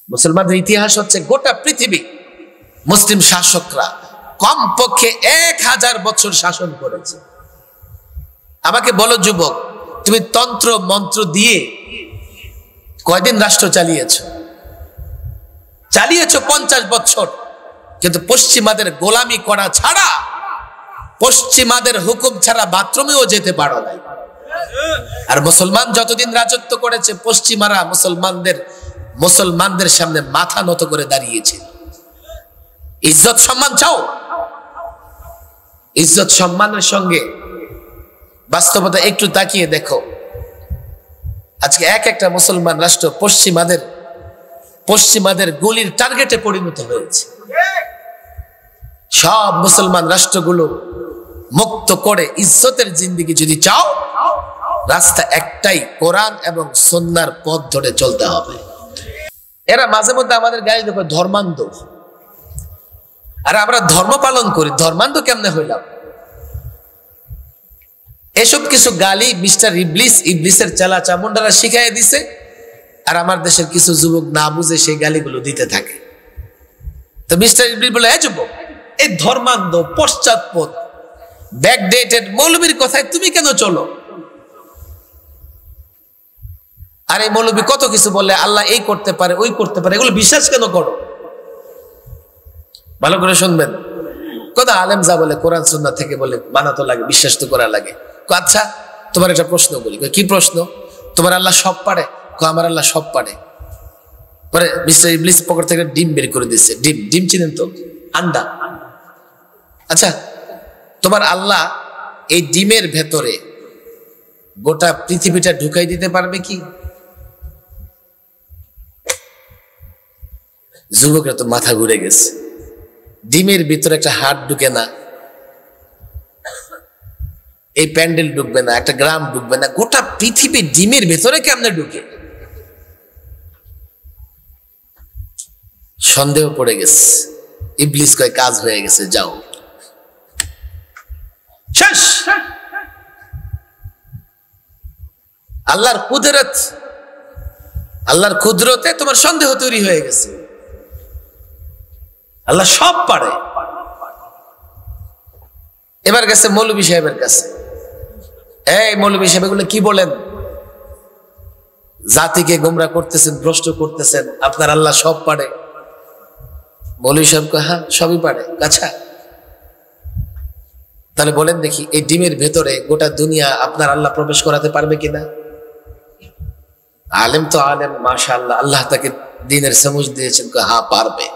মুসলমানদের ইতিহাস হচ্ছে গোটা পৃথিবী মুসলিম শাসকরা কমপক্ষে 1000 বছর শাসন করেছে। আমাকে বলো যুবক, তুমি তন্ত্র মন্ত্র দিয়ে কয়দিন রাষ্ট্র চালিয়েছো? 50 বছর, কিন্তু পশ্চিমাদের গোলামি করা ছাড়া, পশ্চিমাদের হুকুম ছাড়া বাথরুমেও যেতে পারো না। আর মুসলমান যতদিন রাজত্ব করেছে, পশ্চিমারা মুসলমানদের সামনে মাথা নত করে দাঁড়িয়েছে। ইজ্জত সম্মান চাও? ইজ্জত সম্মানের সঙ্গে বাস্তবতা একটু তাকিয়ে দেখো। আজকে একটা মুসলমান রাষ্ট্র পশ্চিমাদের গুলির টার্গেটে পরিণত হয়েছে। সব মুসলমান রাষ্ট্রগুলো মুক্ত করে ইজ্জতের জিন্দেগি যদি চাও, রাস্তা একটাই, কোরআন এবং সুন্নাহর পথ ধরে চলতে হবে। এরা মাঝে মধ্যে আমাদের গায়ে দেখো ধর্মান্ধ, আর আমরা ধর্ম পালন করি, ধর্মান্ধ কেমনে হইলাম? এসব কিছু গালি মিস্টার ইবলিসের চেলা চামুন্ডারা শিখাই দিছে, আর আমার দেশের কিছু যুবক না বুঝে সেই গালিগুলো দিতে থাকে। তো মিস্টার ইবলিস বলে, যুবক, এই ধর্মান্ধ পশ্চাৎপদ ব্যাকডেটেড মৌলবীর কথায় তুমি কেন চলো? আর এই মৌলবী কত কিছু বলে, আল্লাহ এই করতে পারে, ওই করতে পারে, এগুলো বিশ্বাস কেন করো? ভালো করে শুনবেন, কত আলেম যা বলে কোরআন সুন্নাহ থেকে বলে বানাতো লাগে, বিশ্বাস তো করা লাগে। আচ্ছা, তোমার একটা প্রশ্ন বলি। কি প্রশ্ন? তোমার আল্লাহ সব পারে? আমার আল্লাহ সব পারে। পরে মিস্টার ইবলিস পকেট থেকে ডিম বের করে দিচ্ছে। ডিম চিনেন তো? আন্ডা। আচ্ছা, তোমার আল্লাহ এই ডিমের ভেতরে গোটা পৃথিবীটা ঢুকাই দিতে পারবে কি? যুবকরা তো মাথা ঘুরে গেছে। ডিমের ভিতরে একটা হাট ঢুকে না, এই প্যান্ডেল ঢুকবে না, একটা গ্রাম ঢুকবে না, গোটা পৃথিবী ডিমের ভেতরে কেমনে ঢুকে? সন্দেহ পড়ে গেছে। ইবলিস কয়, কাজ হয়ে গেছে, যাও, শেষ। আল্লাহর কুদরতে তোমার সন্দেহ তৈরি হয়ে গেছে। আল্লাহ সব পারে। এবার গেছে মৌলভী সাহেবের কাছে। এই মৌলভী সাহেব, এগুলো কি বলেন? জাতিকে গোমরা করতেছেন, ভ্রষ্ট করতেছেন, আপনার আল্লাহ সব পারে। মৌলভী সাহেব কয়, হ্যাঁ, সবই পারে। আচ্ছা, তাহলে বলেন দেখি, এই ডিমের ভেতরে গোটা দুনিয়া আপনার আল্লাহ প্রবেশ করাতে পারবে কিনা? আলেম তো আলেম, মাশাআল্লাহ, আল্লাহ তাকে দ্বীনের সমঝ দিয়েছেন, হ্যাঁ পারবে।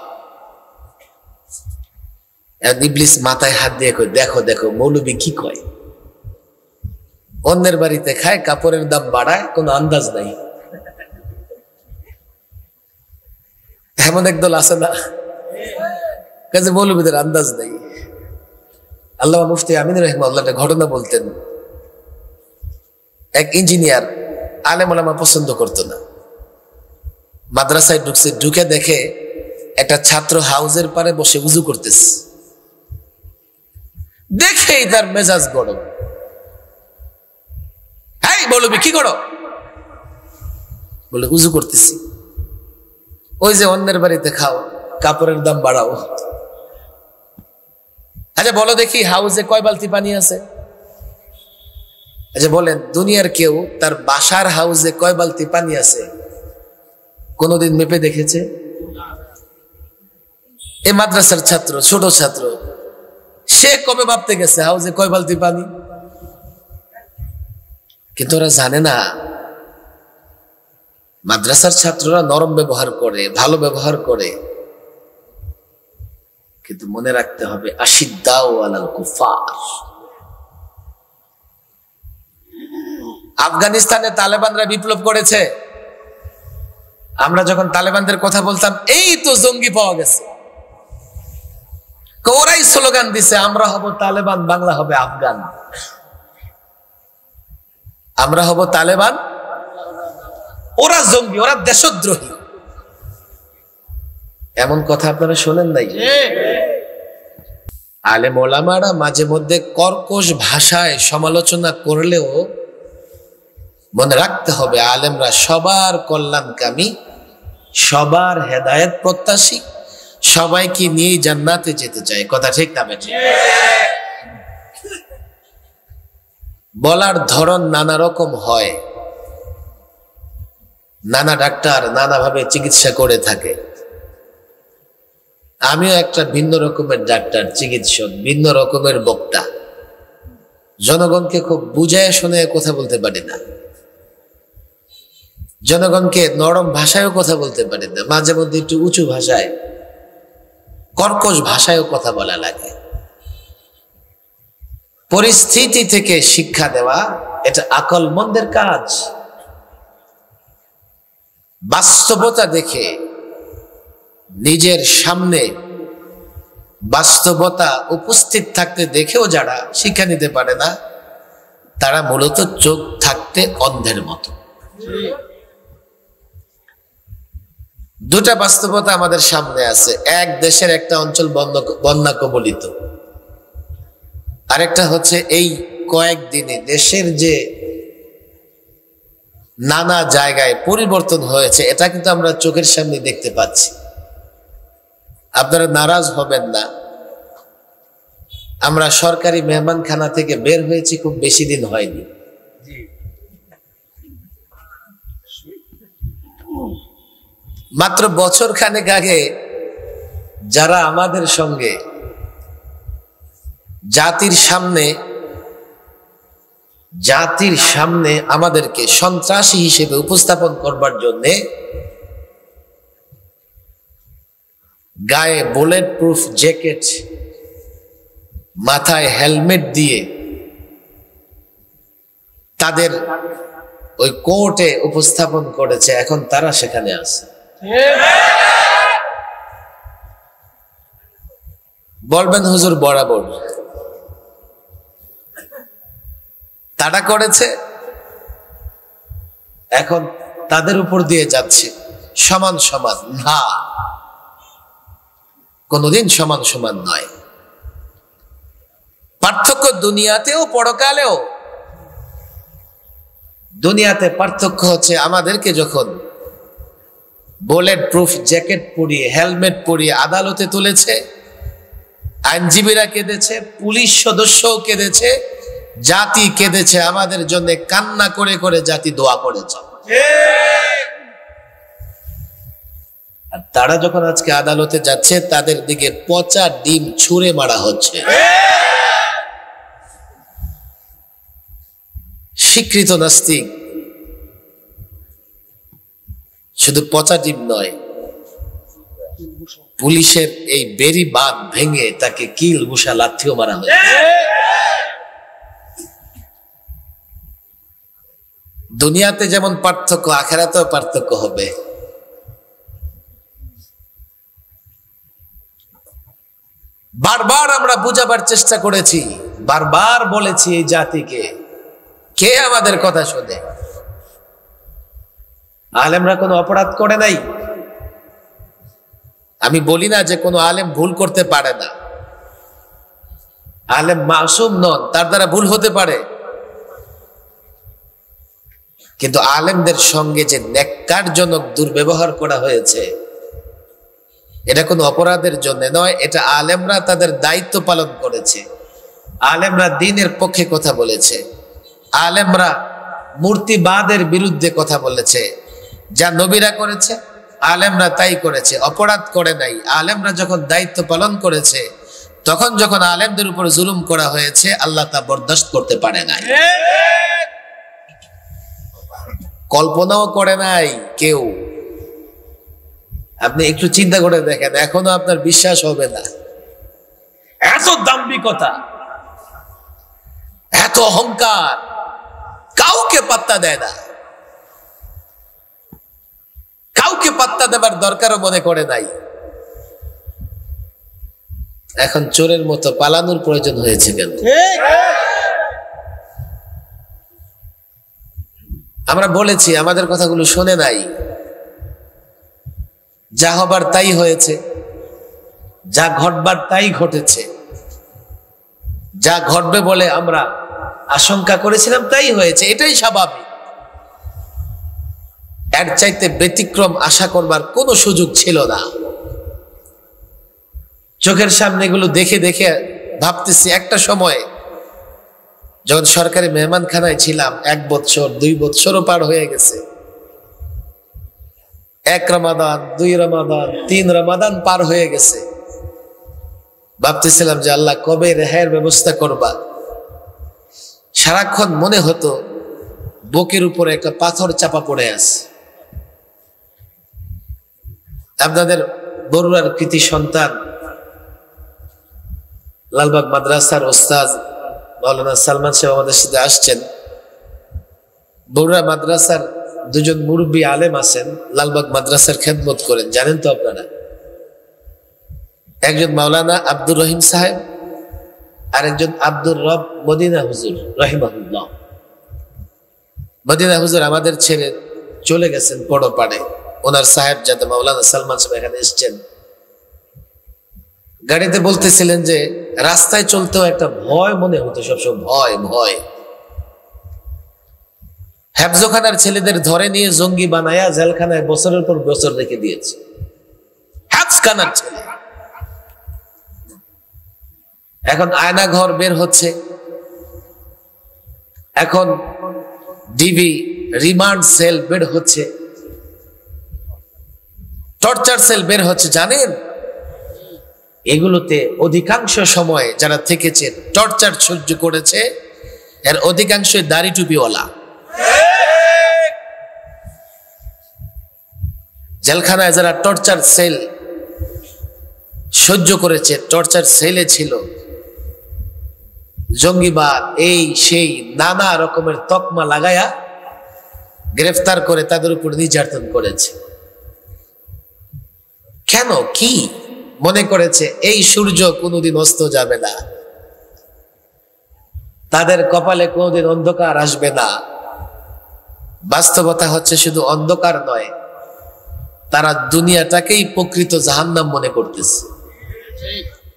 ইবলিস মাথায় হাত দিয়ে কয়, দেখো দেখো মৌলবী কি কয়। অন্যের বাড়িতে খায়, কাপড়ের দাম বাড়ায়, কোনো আন্দাজ নাই। এমন একদল আছে না, কাজে মৌলবীদের আন্দাজ নেই। আল্লামা মুফতি আমিন রাহিমাহুল্লাহ একটা ঘটনা বলতেন। এক ইঞ্জিনিয়ার আলেম ওলামা পছন্দ করতো না, মাদ্রাসায় ঢুকছে, ঢুকে দেখে একটা ছাত্র হাউজের পারে বসে উজু করতেছে। দেখেই তার মেজাজ গরম। এই মৌলবী কি করো? বলে, উজু করতেছি। ওই যে অন্যের বাড়িতে খাও, কাপড়ের দাম বাড়াও। আচ্ছা বলো দেখি, হাউজে কয় বালতি পানি আছে? আচ্ছা বলেন, দুনিয়ার কেউ তার বাসার হাউজে কয় বালতি পানি আছে কোনদিন মেপে দেখেছে? এই মাদ্রাসার ছাত্র, ছোট ছাত্র, সে কবে ভাবতে গেছে হাউজে কয় বালতি পানি? কিন্তু ওরা জানে না, মাদ্রাসার ছাত্ররা নরম ব্যবহার করে, ভালো ব্যবহার করে, কিন্তু মনে রাখতে হবে, আশিদ্দাউ আলাল কুফার। আফগানিস্তানে তালেবানরা বিপ্লব করেছে। আমরা যখন তালেবানদের কথা বলতাম, এই তো জঙ্গি পাওয়া গেছে, ওরাই স্লোগান দিছে, আমরা হব তালেবান, বাংলা হবে আফগান। আমরা হব তালেবান, ওরা জঙ্গি, ওরা দেশদ্রোহী। এমন কথা আপনারা শোনেন নাই? আলেম ওলামারা মাঝে মধ্যে কর্কশ ভাষায় সমালোচনা করলেও মনে রাখতে হবে, আলেমরা সবার কল্যাণকামী, সবার হেদায়েত প্রত্যাশী, সবাইকে নিয়ে জান্নাতে যেতে চায়। কথা ঠিক না বেঠিক? বলার ধরন নানা রকম হয়, নানা ডাক্তার নানাভাবে চিকিৎসা করে থাকে। আমিও একটা ভিন্ন রকমের ডাক্তার, চিকিৎসক, ভিন্ন রকমের বক্তা। জনগণকে খুব বুঝায় শুনে কথা বলতে পারি না, জনগণকে নরম ভাষায়ও কথা বলতে পারি না, মাঝে মধ্যে একটু উঁচু ভাষায়, কর্কশ ভাষায়ও কথা বলা লাগে। পরিস্থিতি থেকে শিক্ষা দেওয়া এটা আকলমন্দের কাজ। বাস্তবতা দেখে, নিজের সামনে বাস্তবতা উপস্থিত থাকতে দেখেও যারা শিক্ষা নিতে পারে না, তারা মূলত চোখ থাকতে অন্ধের মতো। দুটা বাস্তবতা আমাদের সামনে আছে। এক, দেশের একটা অঞ্চল বন্যা কবলিত, আরেকটা হচ্ছে এই কয়েকদিনে দেশের যে নানা জায়গায় পরিবর্তন হয়েছে, এটা কিন্তু আমরা চোখের সামনে দেখতে পাচ্ছি। আপনারা নারাজ হবেন না, আমরা সরকারি মেহমানখানা থেকে বের হয়েছি খুব বেশি দিন হয়নি। মাত্র বছর খানেক আগে যারা আমাদের সঙ্গে জাতির সামনে আমাদেরকে সন্ত্রাসী হিসেবে উপস্থাপন করবার জন্য গায়ে বুলেট প্রুফ জ্যাকেট, মাথায় হেলমেট দিয়ে তাদের ওই কোর্টে উপস্থাপন করেছে, এখন তারা সেখানে আছে। বলবেন হুজুর বরাবর, তারা করেছে, এখন তাদের উপর দিয়ে যাচ্ছে। সমান সমান না, কোনদিন সমান সমান নয়। পার্থক্য দুনিয়াতেও পরকালেও। দুনিয়াতে পার্থক্য হচ্ছে আমাদেরকে যখন বুলেট প্রুফ জ্যাকেট পরিয়ে, হেলমেট পরিয়ে আদালতে তুলেছে, আইনজীবীরা কেঁদেছে, পুলিশ সদস্যও কেঁদেছে, জাতি কেঁদেছে, আমাদের জন্য কান্না করে করে জাতি দোয়া করেছে। আর তারা যখন আজকে আদালতে যাচ্ছে, তাদের দিকে পচা ডিম ছুঁড়ে মারা হচ্ছে। স্বীকৃত নাস্তিক শুধু পচা ডিম নয়, পুলিশের এই বেরি বাঁধ ভেঙে তাকে কিল ঘুষা লাথিও মারা হয়েছে। দুনিয়াতে যেমন পার্থক্য, আখিরাতেও পার্থক্য হবে। বারবার আমরা বুঝাবার চেষ্টা করেছি, বারবার বলেছি এই জাতিকে, কে আমাদের কথা শোনে? আলেমরা কোনো অপরাধ করে নাই। আমি বলি না যে কোনো আলেম ভুল করতে পারে না, আলেম মাসুম নন, তার দ্বারা ভুল হতে পারে। কিন্তু আলেমদের সঙ্গে যে ন্যাক্কারজনক দুর্ব্যবহার করা হয়েছে, এটা কোনো অপরাধের জন্য নয়, এটা আলেমরা তাদের দায়িত্ব পালন করেছে। আলেমরা দ্বীনের পক্ষে কথা বলেছে, আলেমরা মূর্তিবাদের বিরুদ্ধে কথা বলেছে। যা নবীরা করেছে আলেমরা তাই করেছে, অপরাধ করে নাই। আলেমরা যখন দায়িত্ব পালন করেছে, তখন যখন আলেমদের উপর জুলুম করা হয়েছে, আল্লাহ তা বরদাস্ত করতে পারে নাই, কল্পনাও করে নাই কেউ। আপনি একটু চিন্তা করে দেখেন, এখনো আপনার বিশ্বাস হবে না। এত দাম্ভিকতা, এত অহংকার, কাউকে পাত্তা দেয় না, কাউকে পাত্তা দেবার দরকারও মনে করে নাই। এখন চোরের মতো পালানোর প্রয়োজন হয়েছে কেন? আমরা বলেছি, আমাদের কথাগুলো শোনে নাই। যা হবার তাই হয়েছে, যা ঘটবার তাই ঘটেছে, যা ঘটবে বলে আমরা আশঙ্কা করেছিলাম তাই হয়েছে। এটাই স্বাভাবিক, এর চাইতে ব্যতিক্রম আশা করবার কোনো সুযোগ ছিল না। চোখের সামনে এগুলো দেখে দেখে ভাবতেছি, একটা সময় যখন সরকারি মেহমানখানায় ছিলাম, 1 বছর 2 বছরও পার হয়ে গেছে, 1 রমাদান 2 রমাদান 3 রমাদান পার হয়ে গেছে, ভাবতেছিলাম যে আল্লাহ কবে রেহাইয়ের ব্যবস্থা করবা। সারাক্ষণ মনে হতো বুকের উপরে একটা পাথর চাপা পড়ে আছে। আপনাদের বড়ুয়ার কৃতি সন্তান লালবাগ মাদ্রাসার ওস্তাদ মাওলানা সালমান সাহেব আমাদের সাথে আসছেন। বড়ুয়া মাদ্রাসার 2 জন মুরব্বী আলেম আছেন, লালবাগ মাদ্রাসার খেদমত করেন, জানেন তো আপনারা। একজন মাওলানা আব্দুর রহিম সাহেব, আর একজন আব্দুর রব মদিনা হুজুর রহিমাহুল্লাহ। মদিনা হুজুর আমাদের ছেড়ে চলে গেছেন পড়োপাড়ে। ওনার সাহেব যাতে মাওলানা সালমান সাহেব এখানে এসছেন, গাড়িতে বলতেছিলেন যে রাস্তায় চলতেও একটা ভয় মনে হতো, সবসময় ভয় ভয়। হেফজোখানার ছেলেদের ধরে নিয়ে জঙ্গি বানায়া জেলখানায় বছরের পর বছর রেখে দিয়েছে। হেফজখানার ছেলে এখন আয়না ঘর বের হচ্ছে, এখন ডিবি রিমান্ড সেল বের হচ্ছে, টর্চার সেল বের হচ্ছে। জানেন, এগুলোতে অধিকাংশ সময় যারা থেকেছে, টর্চার সহ্য করেছে, এর অধিকাংশ দাড়ি টুপিওয়ালা। জেলখানায় যারা টর্চার সেল সহ্য করেছে, টর্চার সেলে ছিল, জঙ্গিবাদ এই সেই নানা রকমের তকমা লাগায়া গ্রেফতার করে তাদের উপর নির্যাতন করেছে। কেন? কি মনে করেছে এই সূর্য কোনোদিন অস্ত যাবে না, তাদের কপালে কোনোদিন অন্ধকার আসবে না। বাস্তবতা হচ্ছে শুধু অন্ধকার নয়, তারা দুনিয়াটাকেই প্রকৃত জাহান্নাম মনে করতেছে।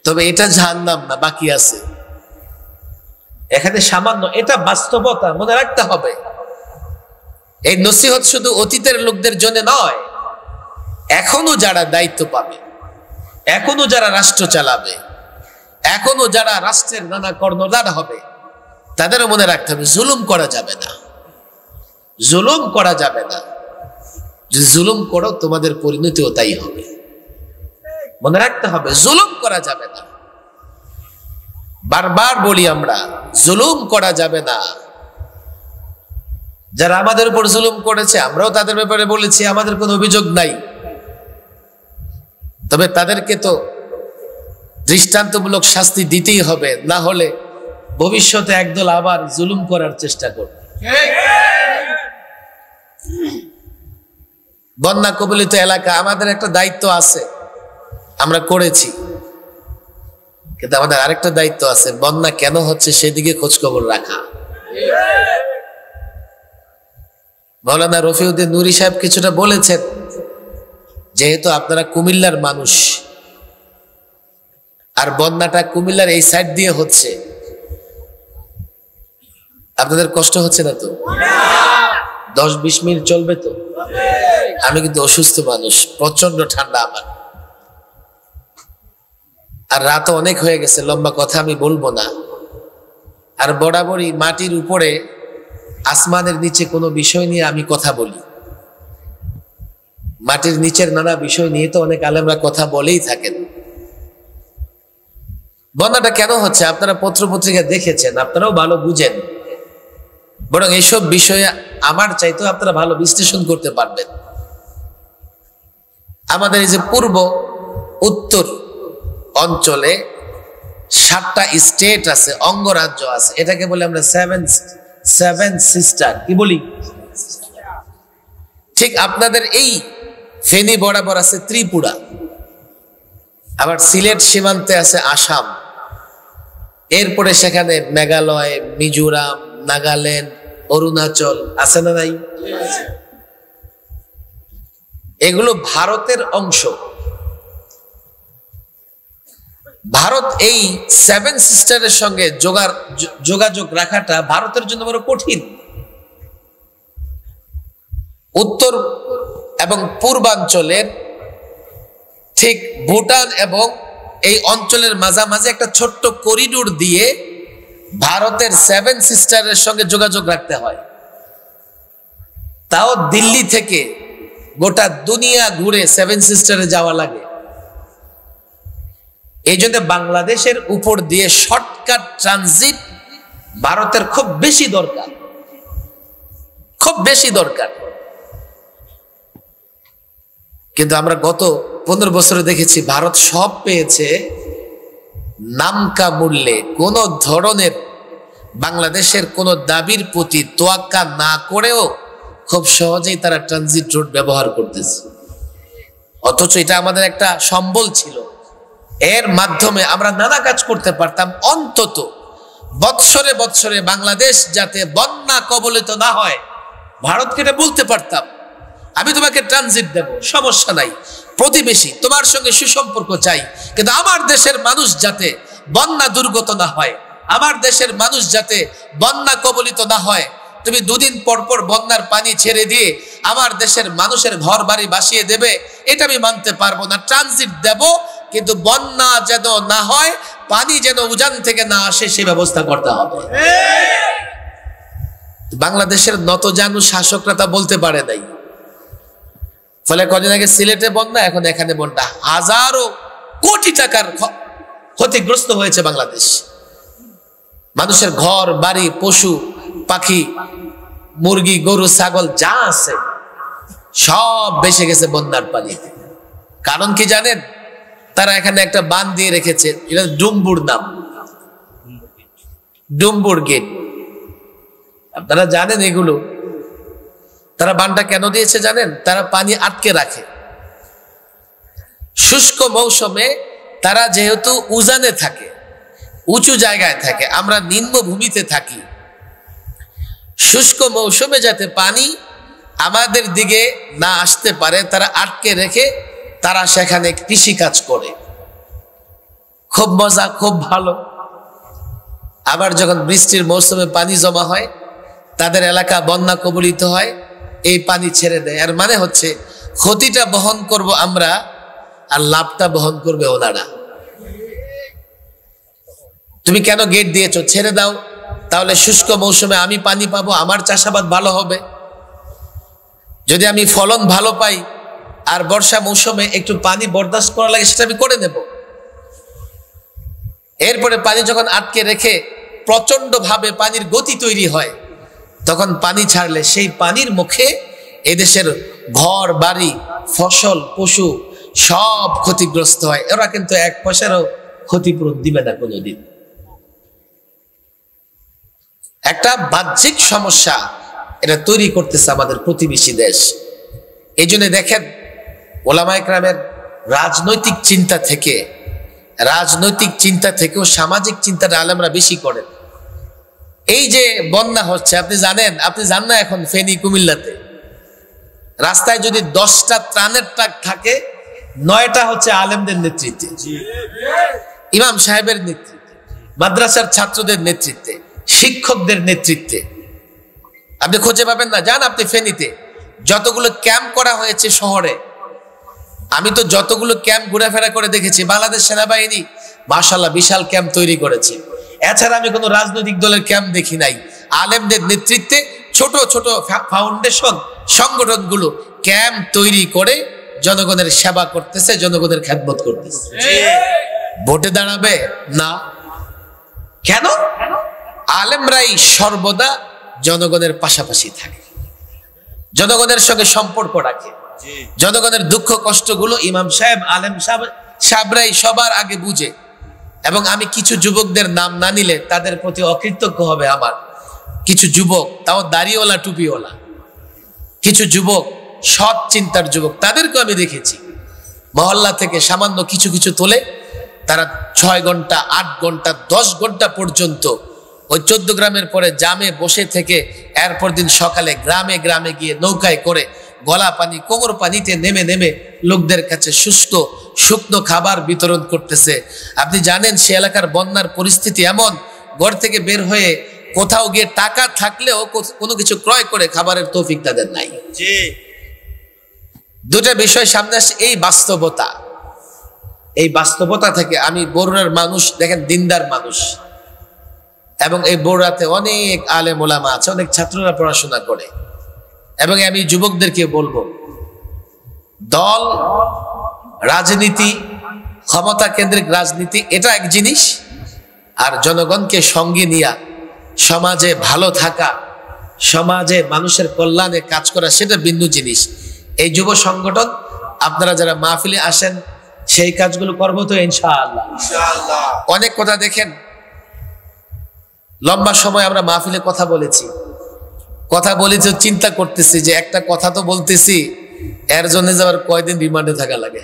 তবে এটা জাহান্নাম না, বাকি আছে এখানে সামান্য। এটা বাস্তবতা, মনে রাখতে হবে। এই নসিহত শুধু অতীতের লোকদের জন্য নয়, এখনো যারা দায়িত্ব পাবে, এখনো যারা রাষ্ট্র চালাবে, এখনো যারা রাষ্ট্রের নানা কর্ণধার হবে, তাদেরও মনে রাখতে হবে জুলুম করা যাবে না, জুলুম করা যাবে না। যদি জুলুম করো তোমাদের পরিণতিও তাই হবে। মনে রাখতে হবে জুলুম করা যাবে না। বারবার বলি আমরা, জুলুম করা যাবে না। যারা আমাদের উপর জুলুম করেছে, আমরাও তাদের ব্যাপারে বলেছি, আমাদের কোনো অভিযোগ নাই। তবে তাদেরকে তো দৃষ্টান্তমূলক শাস্তি দিতেই হবে, না হলে ভবিষ্যতে একদল আবার জুলুম করার চেষ্টা করবে। বন্যা কবলিত এলাকা, আমাদের একটা দায়িত্ব আছে, আমরা করেছি, কিন্তু আমাদের আরেকটা দায়িত্ব আছে, বন্যা কেন হচ্ছে সেদিকে খোঁজ খবর রাখা। মাওলানা রফিউদ্দিন নুরি সাহেব কিছুটা বলেছেন, যেহেতু আপনারা কুমিল্লার মানুষ আর বন্যাটা কুমিল্লার এই সাইড দিয়ে হচ্ছে, আপনাদের কষ্ট হচ্ছে না তো? 10-20 মিনিট চলবে তো? আমি কিন্তু অসুস্থ মানুষ, প্রচন্ড ঠান্ডা আমার, আর রাত অনেক হয়ে গেছে, লম্বা কথা আমি বলবো না। আর বরাবরই মাটির উপরে আসমানের নিচে কোনো বিষয় নিয়ে আমি কথা বলি। মাটির নিচের নানা বিষয় নিয়ে তো অনেক আলেমরা কথা বলেই থাকেন। বন্যাটা কেন হচ্ছে আপনারা পত্র পত্রিকা দেখেছেন, আপনারাও ভালো বুঝেন। বরং এইসব বিষয়ে আমার চাইতেও আপনারা ভালো বিশ্লেষণ করতে পারবেন। আমাদের এই যে পূর্ব উত্তর অঞ্চলে 7টা স্টেট আছে, অঙ্গরাজ্য আছে, এটাকে বলে আমরা সেভেন সিস্টার। কি বলি? ঠিক আপনাদের এই ফেনী বরাবর আছে ত্রিপুরা, আবার সিলেট সীমান্তে আছে আসাম, এরপরে সেখানে মেঘালয়, মিজোরাম, নাগাল্যান্ড, অরুণাচল আছে না নাই? এগুলো ভারতের অংশ। ভারত এই 7 সিস্টারের সঙ্গে যোগাযোগ রাখাটা ভারতের জন্য বড় কঠিন। উত্তর এবং পূর্বাঞ্চলের ঠিক ভুটান এবং এই অঞ্চলের মাঝামাঝি একটা ছোট্ট করিডোর দিয়ে ভারতের 7 সিস্টারের সঙ্গে যোগাযোগ রাখতে হয়। তাও দিল্লি থেকে গোটা দুনিয়া ঘুরে 7 সিস্টারে যাওয়া লাগে। এই জন্য বাংলাদেশের উপর দিয়ে শর্টকাট ট্রানজিট ভারতের খুব বেশি দরকার, খুব বেশি দরকার। কিন্তু আমরা গত 15 বছরে দেখেছি ভারত সব পেয়েছে, নামকা মূল্যে কোন ধরনের বাংলাদেশের কোন দাবির প্রতি তোয়াক্কা না করেও খুব সহজেই তারা ট্রানজিট রুট ব্যবহার করতেছে। অথচ এটা আমাদের একটা সম্বল ছিল, এর মাধ্যমে আমরা নানা কাজ করতে পারতাম। অন্তত বৎসরে বৎসরে বাংলাদেশ যাতে বন্যা কবলিত না হয়, ভারতকে এটা বলতে পারতাম, আমি তোমাকে ট্রানজিট দেব, সমস্যা নাই, প্রতিবেশী তোমার সঙ্গে সুসম্পর্ক চাই, কিন্তু আমার দেশের মানুষ যাতে বন্যা দুর্গত না হয়, আমার দেশের মানুষ যাতে বন্যা কবলিত না হয়, তুমি 2 দিন পর পর বন্যার পানি ছেড়ে দিয়ে আমার দেশের মানুষের ঘর বাড়ি বাসিয়ে দেবে, এটা আমি মানতে পারবো না। ট্রানজিট দেব, কিন্তু বন্যা যেন না হয়, পানি যেন উজান থেকে না আসে, সে ব্যবস্থা করতে হবে। বাংলাদেশের নতজানু শাসকরা তা বলতে পারে নাই। ফলে কদিন আগে সিলেটে বন্যা, এখন এখানে বন্যা, হাজারো কোটি টাকার ক্ষতিগ্রস্ত হয়েছে বাংলাদেশ। মানুষের ঘর বাড়ি, পশু পাখি, মুরগি গরু ছাগল যা আছে সব ভেসে গেছে বন্যার পানিতে। কারণ কি জানেন? তারা এখানে একটা বাঁধ দিয়ে রেখেছে, এটা ডুম্বুর নাম, ডুম্বুর গেট। আপনারা জানেন এগুলো। তারা বাঁধটা কেন দিয়েছে জানেন? তারা পানি আটকে রাখে। শুষ্ক মৌসুমে তারা যেহেতু উজানে থাকে, উঁচু জায়গায় থাকে, আমরা নিম্নভূমিতে থাকি, শুষ্ক মৌসুমে যাতে পানি আমাদের দিকে না আসতে পারে তারা আটকে রেখে তারা সেখানে কৃষি কাজ করে। খুব মজা, খুব ভালো। আবার যখন বৃষ্টির মৌসুমে পানি জমা হয়, তাদের এলাকা বন্যা কবলিত হয়, এই পানি ছেড়ে দেয়। আর মানে হচ্ছে ক্ষতিটা বহন করব আমরা, আর লাভটা বহন করবে ওনারা। তুমি কেন গেট দিয়েছো? ছেড়ে দাও, তাহলে শুষ্ক মৌসুমে আমি পানি পাবো, আমার চাষাবাদ ভালো হবে। যদি আমি ফলন ভালো পাই আর বর্ষা মৌসুমে একটু পানি বরদাস্ত করা লাগে, সেটা আমি করে নেব। এরপরে পানি যখন আটকে রেখে প্রচন্ড ভাবে পানির গতি তৈরি হয়, তখন পানি ছাড়লে সেই পানির মুখে এদেশের ঘর বাড়ি, ফসল, পশু সব ক্ষতিগ্রস্ত হয়। এরা কিন্তু 1 পয়সারও ক্ষতিপূরণ দিবে না কোনোদিন। একটা বাহ্যিক সমস্যা এটা তৈরি করতেছে আমাদের প্রতিবেশী দেশ। এই জন্য দেখেন ওলামায়ে কেরামের রাজনৈতিক চিন্তা থেকেও সামাজিক চিন্তাটা আলেমরা বেশি করেন। এই যে বন্যা হচ্ছে, আপনি জান না এখন ফেনী কুমিল্লাতে রাস্তায় যদি 10টা ত্রাণের ট্রাক থাকে, 9টা হচ্ছে আলেমদের নেতৃত্বে, ইমাম সাহেবের নেতৃত্বে, মাদ্রাসার ছাত্রদের নেতৃত্বে, শিক্ষকদের নেতৃত্বে। আপনি খুঁজে পাবেন না। যান আপনি ফেনীতে, যতগুলো ক্যাম্প করা হয়েছে শহরে, আমি তো যতগুলো ক্যাম্প ঘোরাফেরা করে দেখেছি, বাংলাদেশ সেনাবাহিনী মাশাআল্লাহ বিশাল ক্যাম্প তৈরি করেছে। এছাড়া আমি কোনো রাজনৈতিক দলের ক্যাম্প দেখি নাই। আলেমদের নেতৃত্বে ছোট ছোট ফাউন্ডেশন সংগঠনগুলো ক্যাম্প তৈরি করে জনগণের সেবা করতেছে, জনগণের খেদমত করতেছে। ভোটে দাঁড়াবে না কেন? আলেমরাই সর্বদা জনগণের পাশাপাশি থাকে, জনগণের সঙ্গে সম্পর্ক রাখে, জনগণের দুঃখ কষ্টগুলো ইমাম সাহেব, আলেম সাহেবরাই সবার আগে বুঝে। এবং আমি কিছু যুবকদের নাম না নিলে তাদের প্রতি অকৃতজ্ঞ হবে আমার। কিছু যুবক, তাও দাড়িওয়ালা টুপিওয়ালা, কিছু যুবক সৎ চিন্তার যুবক, তাদেরকে আমি দেখেছি মহল্লা থেকে সামান্য কিছু কিছু তোলে, তারা 6 ঘন্টা 8 ঘন্টা 10 ঘন্টা পর্যন্ত ওই 14 গ্রামের পরে জামে বসে থেকে এরপর দিন সকালে গ্রামে গ্রামে গিয়ে নৌকায় করে গলা পানি কোমর পানিতে নেমে নেমে লোকদের কাছে শুকনো খাবার বিতরণ করতেছে। আপনি জানেন সে এলাকার বন্যার পরিস্থিতি এমন, ঘর থেকে বের হয়ে কোথাও গিয়ে টাকা থাকলেও কোনো কিছু ক্রয় করে খাবারের তৌফিক তাদের নাই। দুটা বিষয় সামনে আসছে। এই বাস্তবতা থেকে আমি বরুণার মানুষ, দেখেন দিনদার মানুষ, এবং এই বরুণাতে অনেক আলেম ওলামা আছে, অনেক ছাত্ররা পড়াশোনা করে, এবং আমি যুবকদেরকে বলবো, দল, রাজনীতি, ক্ষমতা কেন্দ্রিক রাজনীতি এটা এক জিনিস, আর জনগণকে সঙ্গে নিয়ে সমাজে ভালো থাকা, সমাজে মানুষের কল্যাণে কাজ করা, সেটা ভিন্ন জিনিস। এই যুব সংগঠন, আপনারা যারা মাহফিলে আসেন সেই কাজগুলো করবো তো ইনশাআল্লাহ। অনেক কথা দেখেন, লম্বা সময় আমরা মাহফিলে কথা বলেছি, চিন্তা করতেছি যে একটা কথা তো বলতেছি, এর জন্য যাবার কয়দিন রিমান্ডে থাকা লাগে।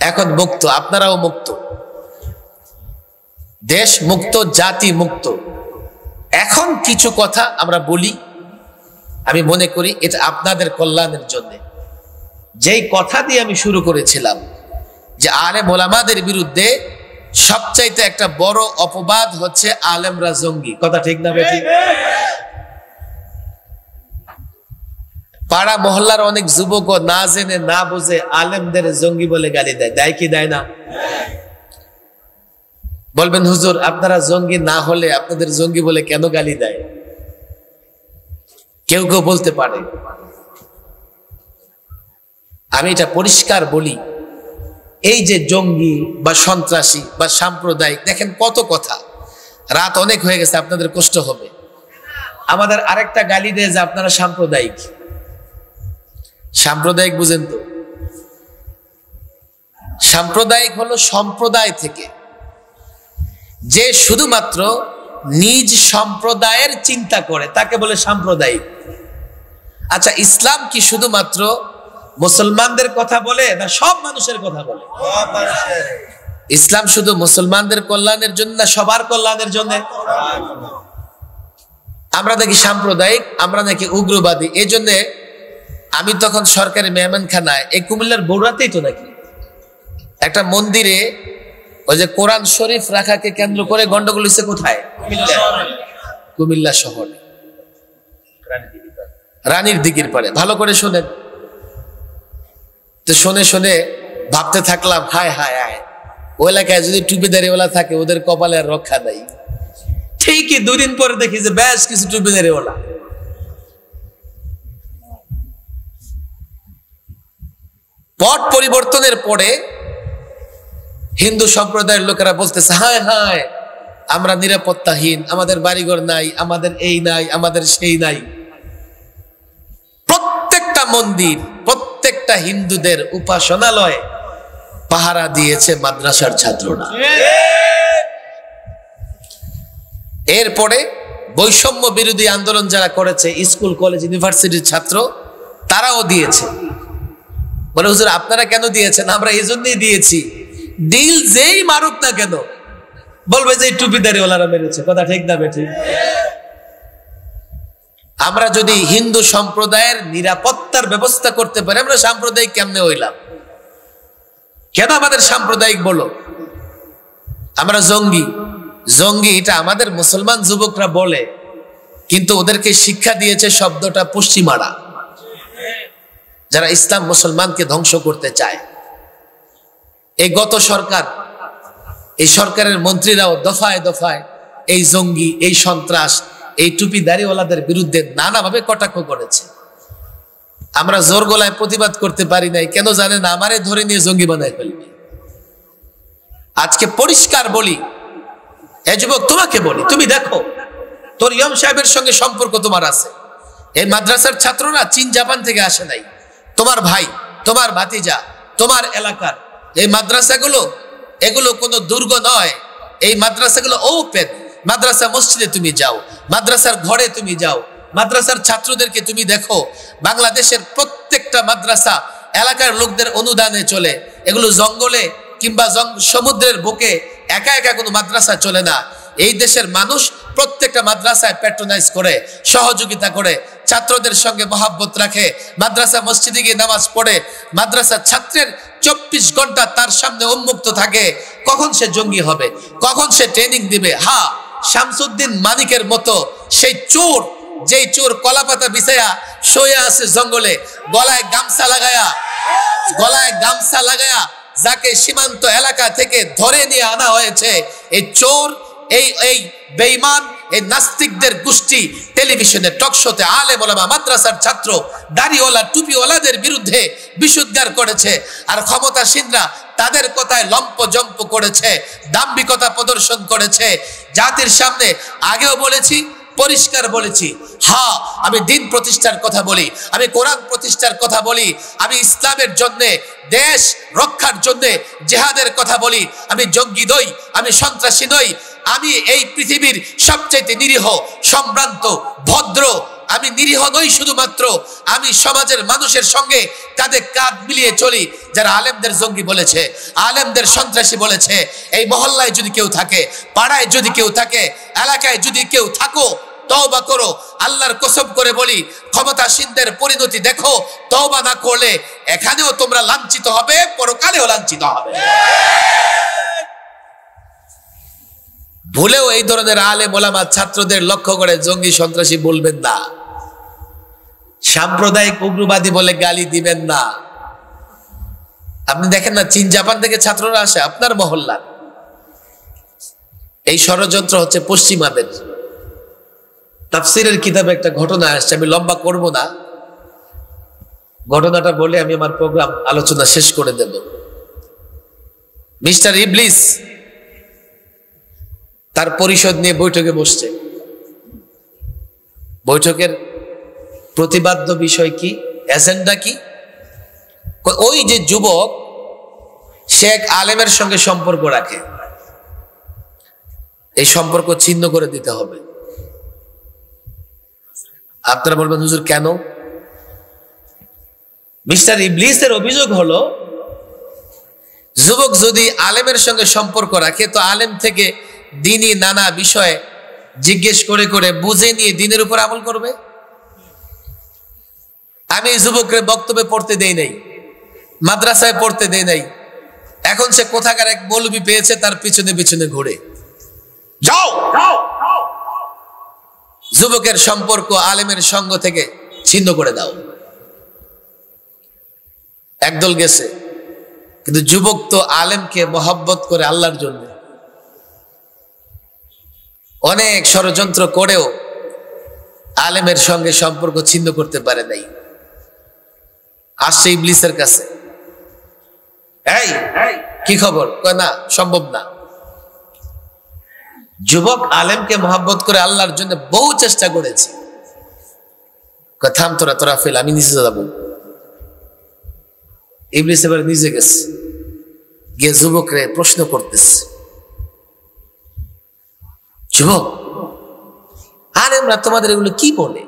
এখন মুক্ত, আপনারাও মুক্ত, দেশ মুক্ত, জাতি মুক্ত। এখন কিছু কথা আমরা বলি, আমি মনে করি এটা আপনাদের কল্যাণের জন্য। যেই কথা দিয়ে আমি শুরু করেছিলাম যে আলেম ওলামাদের বিরুদ্ধে সবচাইতে একটা বড় অপবাদ হচ্ছে আলেমরা জঙ্গি। কথা ঠিক না বেঠিক? পাড়া মহল্লার অনেক যুবক না জেনে না বুঝে আলেমদের জঙ্গি বলে গালি দেয়, দেয় কি দেয় না? বলবেন হুজুর আপনারা জঙ্গি না হলে আপনাদের জঙ্গি বলে কেন গালি দেয়? কেউ কেউ বলতে পারে। আমি এটা পরিষ্কার বলি, এই যে জঙ্গি বা সন্ত্রাসী বা সাম্প্রদায়িক, দেখেন কত কথা, রাত অনেক হয়ে গেছে, আপনাদের কষ্ট হবে। আমাদের আরেকটা গালি দেয় যে আপনারা সাম্প্রদায়িক। সাম্প্রদায়িক বুঝেন তো? সাম্প্রদায়িক হলো সম্প্রদায় থেকে যে শুধুমাত্র নিজ সম্প্রদায়ের চিন্তা করে তাকে বলে সাম্প্রদায়িক। আচ্ছা, ইসলাম কি শুধুমাত্র মুসলমানদের কথা বলে না সব মানুষের কথা বলে? ইসলাম শুধু মুসলমানদের কল্যাণের জন্য না সবার কল্যাণের জন্য? আমরা নাকি সাম্প্রদায়িক, আমরা নাকি উগ্রবাদী। এই জন্য আমি তখন সরকারি মেহমানখানায়, এই কুমিল্লার বগুড়াতেই তো নাকি একটা মন্দিরে ওই যে কোরআন শরীফ রাখাকে কেন্দ্র করে গন্ডগোল হচ্ছে। কোথায়? কুমিল্লা শহরে, রানীর দিঘির পারে। ভালো করে শোনেন তো, শুনে শুনে ভাবতে থাকলাম, হায় হায় হায়, ওই এলাকায় যদি টুপিদারিওয়ালা থাকে ওদের কপালে আর রক্ষা নাই। ঠিকই দুদিন পরে দেখি যে বেশ কিছু টুপিদারিওয়ালা। পট পরিবর্তনের পরে হিন্দু সম্প্রদায়ের লোকেরা বলতেছে, হায় হায় আমরা নিরাপত্তাহীন, আমাদের বাড়িঘর নাই, আমাদের এই নাই, আমাদের সেই নাই। প্রত্যেকটা মন্দির, প্রত্যেকটা হিন্দুদের উপাসনালয় পাহারা দিয়েছে মাদ্রাসার ছাত্ররা। এরপরে বৈষম্য বিরোধী আন্দোলন যারা করেছে, স্কুল কলেজ ইউনিভার্সিটির ছাত্র, তারাও দিয়েছে। বলে হুজুর আপনারা কেন দিয়েছেন? আমরা এই জন্যই দিয়েছি, দিল যেই মারুক না কেন বলবে যে টুপিদারিওয়ালারা মেরেছে। কথা ঠিক না বেঠিক? আমরা যদি হিন্দু সম্প্রদায়ের নিরাপত্তার ব্যবস্থা করতে পারি, আমরা সাম্প্রদায়িক কেমনে হইলাম? কেন আমাদের সাম্প্রদায়িক বলো? আমরা জঙ্গি। জঙ্গি এটা আমাদের মুসলমান যুবকরা বলে, কিন্তু ওদেরকে শিক্ষা দিয়েছে শব্দটা পশ্চিমারা, যারা ইসলাম মুসলমানকে ধ্বংস করতে চায়। এই গত সরকার, এই সরকারের মন্ত্রীরাও দফায় দফায় এই জঙ্গি, এই সন্ত্রাস, এই টুপিদারিওয়ালাদের বিরুদ্ধে নানাভাবে কটাক্ষ করেছে। আমরা জোর গলায় প্রতিবাদ করতে পারি নাই, কেন জানেন? আমারে ধরে নিয়ে জঙ্গি বানায় ফেলবে। আজকে পরিষ্কার বলি, এ যুবক তোমাকে বলি, তুমি দেখো তোর ইমাম সাহেবের সঙ্গে সম্পর্ক তোমার আছে। এই মাদ্রাসার ছাত্ররা চীন জাপান থেকে আসে নাই, তোমার ভাই, তোমার ভাতিজা, তোমার এলাকার। এই মাদ্রাসাগুলো, এগুলো কোনো দুর্গ নয়। এই মাদ্রাসাগুলো ওপেন। মাদ্রাসা মসজিদে তুমি যাও, মাদ্রাসার ঘরে তুমি যাও, মাদ্রাসার ছাত্রদেরকে তুমি দেখো। বাংলাদেশের প্রত্যেকটা মাদ্রাসা এলাকার লোকদের অনুদানে চলে। এগুলো জঙ্গলে কিংবা সমুদ্রের বুকে একা একা কোনো মাদ্রাসা চলে না। এই দেশের মানুষ প্রত্যেকটা মাদ্রাসায় প্যাট্রোনাইজ করে, সহযোগিতা করে, ছাত্রদের সঙ্গে মহাব্বত রাখে, মাদ্রাসা মসজিদে গিয়ে নামাজ পড়ে। মাদ্রাসা ছাত্রের 24 ঘন্টা তার সামনে উন্মুক্ত থাকে, কখন সে জঙ্গি হবে, কখন সে ট্রেনিং দিবে। হ্যাঁ, শামসুদ্দিন মানিকের মতো সেই চোর যেই চোর কলাপাতা বিছায়া শুয়ে আছে জঙ্গলে, গলায় গামছা লাগায়া যাকে সীমান্ত এলাকা থেকে ধরে নিয়ে আনা হয়েছে, এই চোর, এই বেঈমান, এই নাস্তিকদের গোষ্ঠী টেলিভিশনে টকশোতে আলেম ওলামা মাদ্রাসার ছাত্র দাড়িওয়ালা টুপিওয়ালাদের বিরুদ্ধে বিশুদ্ধার করেছে। আর ক্ষমতাসীনরা তাদের কথায় লম্পজম্প করেছে, দাম্ভিকতা প্রদর্শন করেছে। জাতির সামনে আগেও বলেছি, পরিষ্কার বলেছি, হ্যাঁ আমি দিন প্রতিষ্ঠার কথা বলি, আমি কোরআন প্রতিষ্ঠার কথা বলি, আমি ইসলামের জন্য, দেশ রক্ষার জন্য জিহাদের কথা বলি। আমি জঙ্গি নই, আমি সন্ত্রাসী নই, আমি এই পৃথিবীর সবচেয়ে নিরীহ, সম্ভ্রান্ত, ভদ্র, আমি নিরীহ নই শুধুমাত্র, আমি সমাজের মানুষের সঙ্গে কাঁধে কাঁধ মিলিয়ে চলি। যারা আলেমদের জঙ্গি বলেছে, আলেমদের সন্ত্রাসী বলেছে, এই মহল্লায় যদি কেউ থাকে, পাড়ায় যদি কেউ থাকে, এলাকায় যদি কেউ থাকো, তওবা করো। আল্লাহর কসম করে বলি, ক্ষমতাসীনদের পরিণতি দেখো, তওবা না করলে এখানেও তোমরা লাঞ্ছিত হবে, পরকালেও লাঞ্ছিত হবে। ভুলেও এই ধরনের আলেম ওলামা ছাত্রদের লক্ষ্য করে জঙ্গি সন্ত্রাসী বলবেন না, সাম্প্রদায়িক উগ্রবাদী বলে গালি দিবেন না। আপনি দেখেন না, চীন জাপান থেকে ছাত্ররা আসে আপনার মহল্লার। এই ষড়যন্ত্র হচ্ছে পশ্চিমাদের। তাফসীরের কিতাবে একটা ঘটনা আসছে, আমি লম্বা করব না, ঘটনাটা বলে আমি আমার প্রোগ্রাম আলোচনা শেষ করে দেব। মিস্টার ইবলিস তার পরিষদ নিয়ে বৈঠকে বসছে। বৈঠকের প্রতিবাদ্য বিষয় কি, এজেন্ডা কি? ওই যে যুবক, সে এক আলেমের সঙ্গে সম্পর্ক রাখে, এই সম্পর্ক ছিন্ন করে দিতে হবে। আপনারা বলবেন হুজুর কেন? মিস্টার ইবলিসের অভিযোগ হলো, যুবক যদি আলেমের সঙ্গে সম্পর্ক রাখে তো আলেম থেকে দিনই নানা বিষয়ে জিজ্ঞেস করে করে বুঝে নিয়ে দিনের উপর আমল করবে। আমি এই যুবকের বক্তব্যে পড়তে দেই নাই, মাদ্রাসায় পড়তে দেই নাই, এখন সে কোথাকার এক মৌলবি পেয়েছে, তার পিছনে পিছনে ঘুরে যাও। যুবকের সম্পর্ক আলেমের সঙ্গ থেকে ছিন্ন করে দাও। একদল গেছে, কিন্তু যুবক তো আলেমকে মহব্বত করে আল্লাহর জন্য, অনেক ষড়যন্ত্র করেও আলেমের সঙ্গে সম্পর্ক ছিন্ন করতে পারে নাই। আসছে ইবলিসের কাছে, এই কি খবর? কয় না, সম্ভব না। যুবক আলেমকে মহব্বত করে আল্লাহর জন্য বহু চেষ্টা করেছে। থাম তোরা ফেল, আমি নিচে যাবো। ইবলিস এবার নিজে গেছে, গিয়ে যুবকরে প্রশ্ন করতেছে, যুবক আলেমরা তোমাদের এগুলো কি বলে?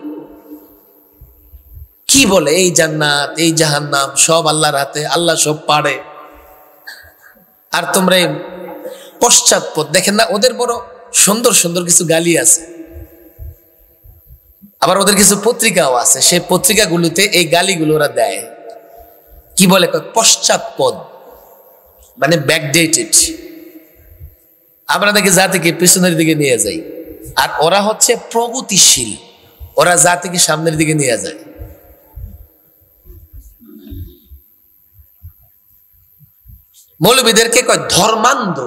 কি বলে এই জান্নাত, এই জাহান্নাম সব আল্লাহর হাতে, আল্লাহ সব পারে, আর তোমরা এই পশ্চাৎপদ দেখেন না? ওদের বড় সুন্দর সুন্দর কিছু গালি আছে, আবার ওদের কিছু পত্রিকাও আছে, সেই পত্রিকাগুলোতে এই গালিগুলো ওরা দেয়। কি বলে? পশ্চাৎপদ, মানে ব্যাকডেটেড। আমরা দেখি জাতিকে পিছনের দিকে নিয়ে যাই, আর ওরা হচ্ছে প্রগতিশীল, ওরা জাতিকে সামনের দিকে নিয়ে যায়। মৌলবীদেরকে কয় ধর্মান্ধ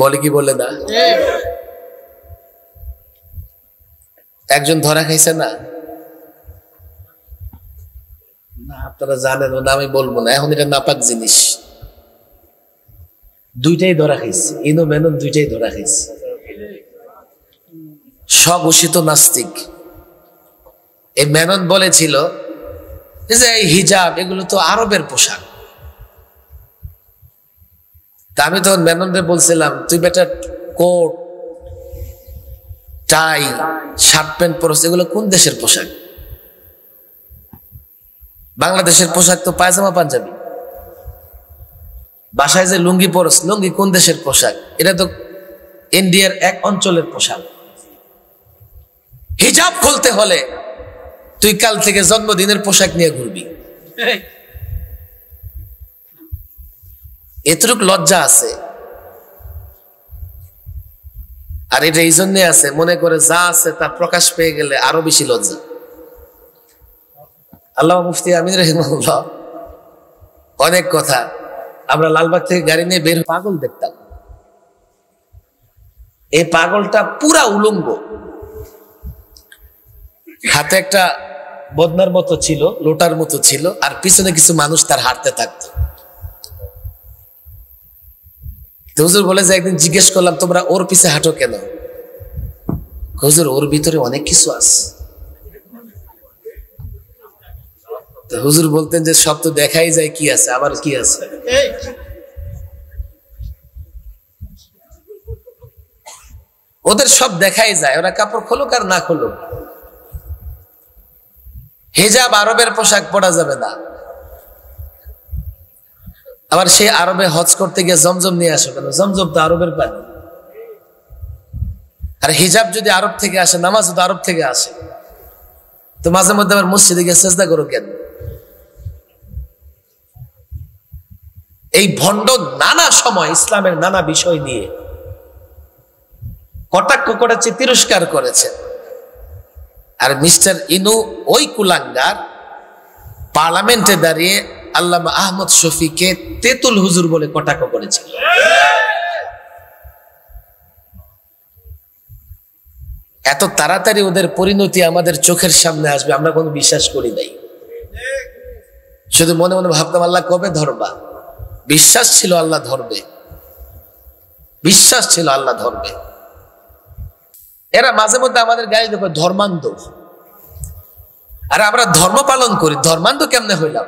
বলে, কি বলে না? একজন ধরা খাইছে না, আপনারা জানেন, ও নাম আমি বলবো না এখন, এটা নাপাক জিনিস। দুইটাই ধরা খাইছে, ইনো মেনন দুইটাই ধরা খাইছে। স্বঘোষিত নাস্তিক। এই মেনন বলেছিল যে এই হিজাব এগুলো তো আরবের পোশাক। তা আমি তখন মেননরে বলছিলাম, তুই বেটা কোট টাই শার্ট প্যান্ট পরস, এগুলো কোন দেশের পোশাক? বাংলাদেশের পোশাক তো পায়জামা পাঞ্জাবি। বাসায় যে লুঙ্গি পরস, লুঙ্গি কোন দেশের পোশাক? এটা তো ইন্ডিয়ার এক অঞ্চলের পোশাক। হিজাব খুলতে হলে তুই কাল থেকে জন্মদিনের পোশাক নিয়ে ঘুরবি। এতটুক লজ্জা আছে। আর এটা এই জন্যে আছে, মনে করে যা আছে তা প্রকাশ পেয়ে গেলে আরো বেশি লজ্জা। আল্লামা মুফতি আমিন রাহিমাহুল্লাহ অনেক কথা, আমরা লালবাগ থেকে গাড়ি নিয়ে বের পাগল দেখতাম। এই পাগলটা পুরা উলঙ্গ, হাতে একটা বদনার মতো ছিল, লোটার মতো ছিল, আর পিছনে কিছু মানুষ তার হাঁটতে থাকতো। হুজুর বলে যে একদিন জিজ্ঞেস করলাম, তোমরা ওর পিছে হাঁটো কেন? হুজুর ওর ভিতরে অনেক কিছু আছে। হুজুর বলতেন যে সব তো দেখাই যায়, কি আছে আবার কি আছে। ওদের সব দেখাই যায়, ওরা কাপড় খোলুক আর না খোলুক। হিজাব আরবের পোশাক পরা যাবে না, আবার সে আরবে হজ করতে গিয়ে জমজম নিয়ে আসো কেন? জমজম তো আরবের পানি। আর হিজাব যদি আরব থেকে আসে, নামাজ তো আরব থেকে আসে, তো মাঝে মধ্যে আবার মসজিদে গিয়ে সেজদা করো কেন? এই ভণ্ড নানা সময় ইসলামের নানা বিষয় নিয়ে কটাক্ষ করেছে, তিরস্কার করেছে। আর মিস্টার ইনু ওই কুলাঙ্গার পার্লামেন্টে দাঁড়িয়ে আল্লামা আহমদ শফিকে তেতুল হুজুর বলে কটাক্ষ করেছিল। এত তাড়াতাড়ি ওদের পরিণতি আমাদের চোখের সামনে আসবে আমরা কোনো বিশ্বাস করি নাই। শুধু মনে মনে ভাবতাম আল্লাহ কবে ধরবা। বিশ্বাস ছিল আল্লাহ ধরবে, বিশ্বাস ছিল আল্লাহ ধরবে। এরা মাঝে মধ্যে আমাদের গায়ে দেখো ধর্মান্ধ, আর আমরা ধর্ম পালন করি, ধর্মান্ধ কেমনে হইলাম?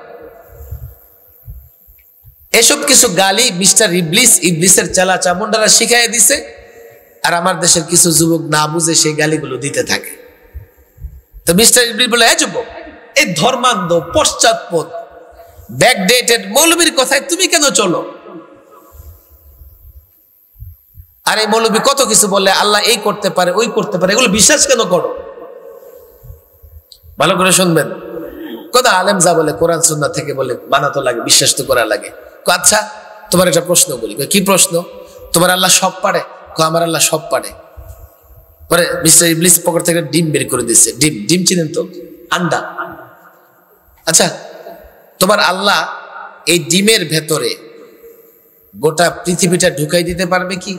এসব কিছু গালি মিস্টার ইবলিস, ইবলিসের চালা চামুন্ডারা শিখাই দিছে, আর আমার দেশের কিছু যুবক না বুঝে সেই গালিগুলো দিতে থাকে। তো মিস্টার ইবলিস বলে, এই যুবক, এই ধর্মান্ধ পশ্চাৎপদ ব্যাকডেটেড মৌলবীর কথায় তুমি কেন চলো? আর এই মৌলবী কত কিছু বলে, আল্লাহ এই করতে পারে, ওই করতে পারে, এগুলো বিশ্বাস কেন করো? ভালো করে শুনবেন, কত আলেম যা বলে কোরআন সুন্নাহ থেকে বলে বানাতো লাগে, বিশ্বাস তো করা লাগে। আচ্ছা তোমার একটা প্রশ্ন বলি। কি প্রশ্ন? তোমার আল্লাহ সব পারে? আমার আল্লাহ সব পারে। পরে মিস্টার ইবলিস পকেট থেকে ডিম বের করে দিচ্ছে। ডিম, ডিম চিনেন তো, আন্ডা। আচ্ছা তোমার আল্লাহ এই ডিমের ভেতরে গোটা পৃথিবীটা ঢুকাই দিতে পারবে কি?